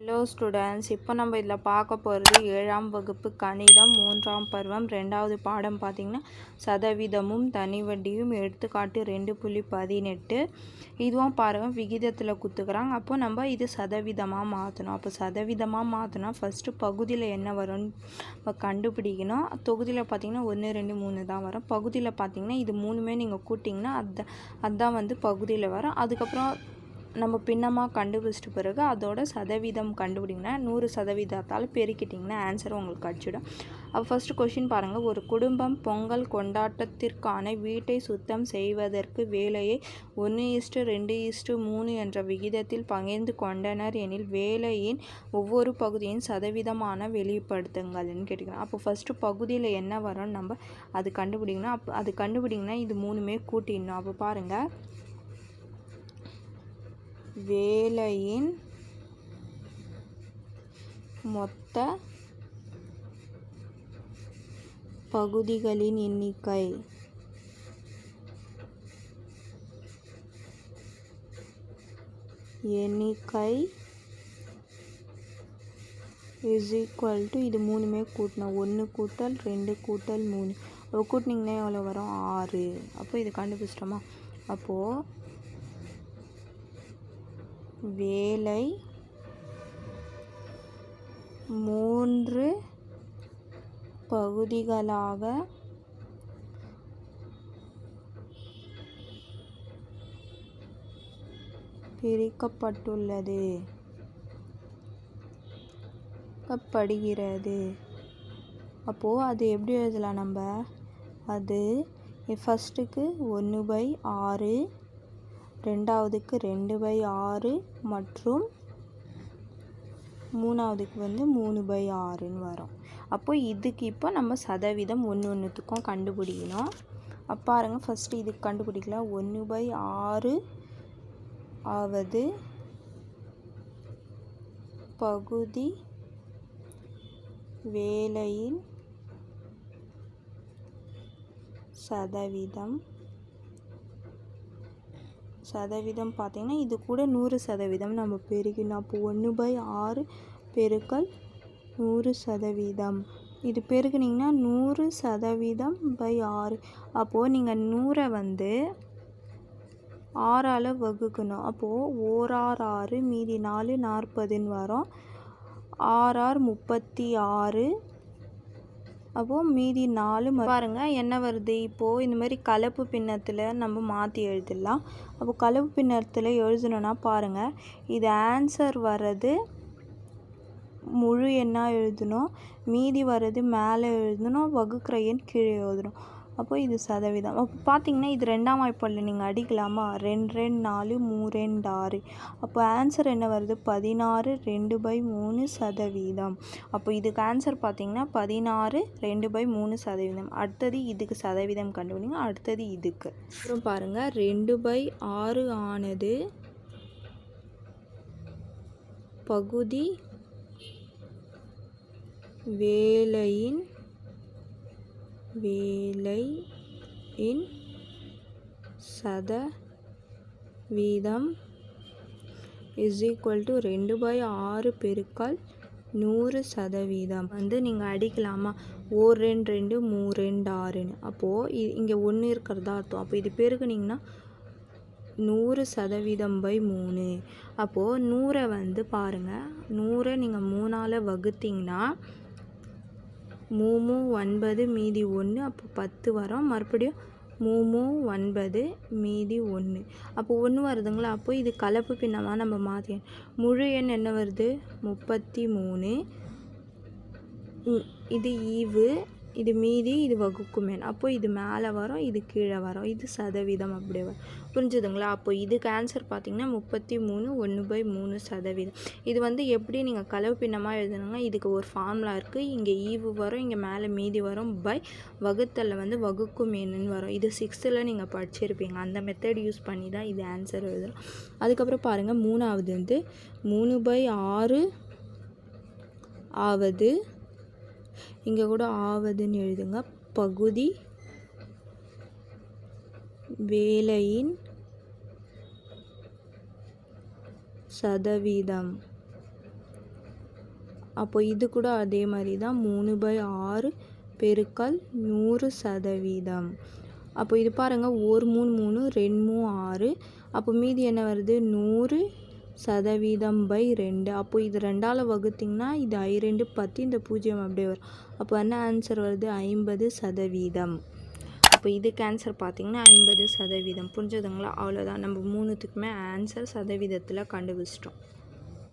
Hello students, இப்போ நம்ம இதில் பார்க்க போகிறது 7ஆம் வகுப்பு கணிதம் 3ஆம் பருவம் 2வது பாடம் பார்த்திங்கன்னா சதவீதமும் தனிவட்டியும் எடுத்துக்காட்டு 2.18. இதுவும் பாருங்கள் விகிதத்தில் கொடுத்துக்கிறாங்க. அப்போ நம்ம இது சதவீதமாக மாற்றணும். அப்போ சதவீதமாக மாற்றினா ஃபஸ்ட்டு பகுதியில் என்ன வரும்னு கண்டுபிடிக்கணும். தொகுதியில் பார்த்திங்கன்னா 1 2 3 தான் வரும். பகுதியில் பார்த்திங்கன்னா இது 3மே நீங்கள் கூட்டிங்கன்னா அதுதான் வந்து பகுதியில் வரும். அதுக்கப்புறம் நம்ம பின்னமாக கண்டுபிடிச்சிட்டு பிறகு அதோட சதவீதம் கண்டுபிடிங்கன்னா 100% பெருக்கிட்டிங்கன்னா ஆன்சர் உங்களுக்கு கிடச்சிடும். அப்போ ஃபஸ்ட்டு கொஷின் பாருங்கள். ஒரு குடும்பம் பொங்கல் கொண்டாட்டத்திற்கான வீட்டை சுத்தம் செய்வதற்கு வேலையை 1:2:3 என்ற விகிதத்தில் பகிர்ந்து கொண்டனர் எனில் வேலையின் ஒவ்வொரு பகுதியின் சதவீதமான வெளிப்படுத்துங்கள்னு கேட்டுக்கிறோம். அப்போ ஃபஸ்ட்டு பகுதியில் என்ன வரும்னு நம்ம அது கண்டுபிடிக்கணும். அப்போ அது கண்டுபிடிங்கன்னா இது 3மே கூட்டிடணும். அப்போ பாருங்கள், வேலையின் மொத்த பகுதிகளின் எண்ணிக்கை இஸ் ஈக்குவல் டு இது 3மே கூட்டணும். 1 கூட்டல் 2 கூட்டல் 3 கூட்டினீங்கன்னா எவ்வளோ வரும்? 6. அப்போ இது கண்டுபிடிச்சிட்டோமா? அப்போது வேலை 3 பகுதிகளாக பிரிக்கப்படுகிறது. அப்போது அது எப்படி எழுதலாம் நம்ம? அது ஃபஸ்ட்டுக்கு 1/6, ரெண்டாவதுக்கு 2/6 மற்றும் மூணாவதுக்கு வந்து 3/6ன்னு வரும். அப்போ இதுக்கு இப்போ நம்ம சதவீதம் ஒன்றுத்துக்கும் கண்டுபிடிக்கணும். அப்போ பாருங்கள், ஃபஸ்ட்டு இதுக்கு கண்டுபிடிக்கலாம். 1/6 ஆவது பகுதி வேலையின் சதவீதம் பார்த்திங்கன்னா இது கூட 100% நம்ம பெருக்கணும். அப்போ 1/6 பெருக்கல் 100%. இது பெருக்குனிங்கன்னா 100%/6. அப்போது நீங்கள் 100 வந்து 6ஆல் வகுக்கணும். அப்போது 1/6 மீதி 4 40ன்னு வரும். 6 36. அப்போது மீதி 4 பாருங்கள் என்ன வருது. இப்போது இந்த மாதிரி கலப்பு பின்னத்தில் நம்ம மாற்றி எழுதிடலாம். அப்போ கலப்பு பின்னத்தில் எழுதணுன்னா பாருங்கள், இது ஆன்சர் வர்றது முழு எண்ணாக எழுதணும், மீதி வர்றது மேலே எழுதணும், வகுக்கிற எண் கீழே எழுதணும். அப்போ இது சதவீதம். அப்போ பார்த்திங்கன்னா இது 2ஆம் வாய்ப்பாடில் நீங்கள் அடிக்கலாமா? 2 2 4 3 2 6. அப்போ ஆன்சர் என்ன வருது? 16 2/3%. அப்போ இதுக்கு ஆன்சர் பார்த்திங்கன்னா 16 2/3%. அடுத்தது இதுக்கு சதவீதம் கண்டுபிடிங்க. அடுத்தது இதுக்கு அப்புறம் பாருங்கள், 2/6 ஆனது பகுதி வேலையின் சதவீதம் இஸ் ஈக்குவல் டு 2/6 பெருக்கல் 100% வந்து நீங்கள் அடிக்கலாமா? 1 2 2 3 2 6ன்னு. அப்போது இங்கே 1 இருக்கிறதா அர்த்தம். அப்போ இது பெருக்குனிங்கன்னா 100%/3. அப்போது 100 வந்து பாருங்கள், 100 நீங்கள் 3ஆல் வகுத்திங்கன்னா 3 9 மீதி 1, அப்போ 10 வரும். மறுபடியும் 3 9 மீதி 1, அப்போ 1 வருதுங்களா? அப்போ இது கலப்பு பின்னமாக நம்ம மாற்றி முழு எண் என்ன வருது? 33. இது ஈவு, இது மீதி, இது வகுக்கும் எண். அப்போ இது மேலே வரும், இது கீழே வரும். இது சதவீதம் அப்படியே வரும். புரிஞ்சுதுங்களா? அப்போ இதுக்கு ஆன்சர் பார்த்திங்கன்னா 33 1/3%. இது வந்து எப்படி நீங்கள் கலவு பின்னமாக எழுதணுங்க? இதுக்கு ஒரு ஃபார்முலா இருக்குது. இங்கே ஈவு வரும், இங்கே மேலே மீதி வரும், பை வகுத்தலில் வந்து வகுக்கும் எண்ணுன்னு வரும். இது 6th நீங்கள் படிச்சிருப்பீங்க. அந்த மெத்தட் யூஸ் பண்ணி தான் இது ஆன்சர் எழுதணும். அதுக்கப்புறம் பாருங்கள், மூணாவது வந்து 3/6 ஆவது, இங்கே கூட ஆவதுன்னு எழுதுங்க, பகுதி வேலையின் சதவீதம் அப்போ இது கூட அதே மாதிரி தான் 3/6 பெருக்கல் 100%. அப்போ இது பாருங்கள், 1 3 3 2 3 6. அப்போ மீதி என்ன வருது? 100%/2. அப்போ இது 2ஆல் வகுத்திங்கன்னா இது I2 10, இந்த 0 அப்படியே வரும். அப்போ என்ன ஆன்சர் வருது? 50%. அப்போ இதுக்கு ஆன்சர் பார்த்திங்கன்னா 50%. புரிஞ்சதுங்களா? அவ்வளோதான், நம்ம 3த்துக்குமே ஆன்சர் சதவீதத்தில் கண்டுபிடிச்சிட்டோம்.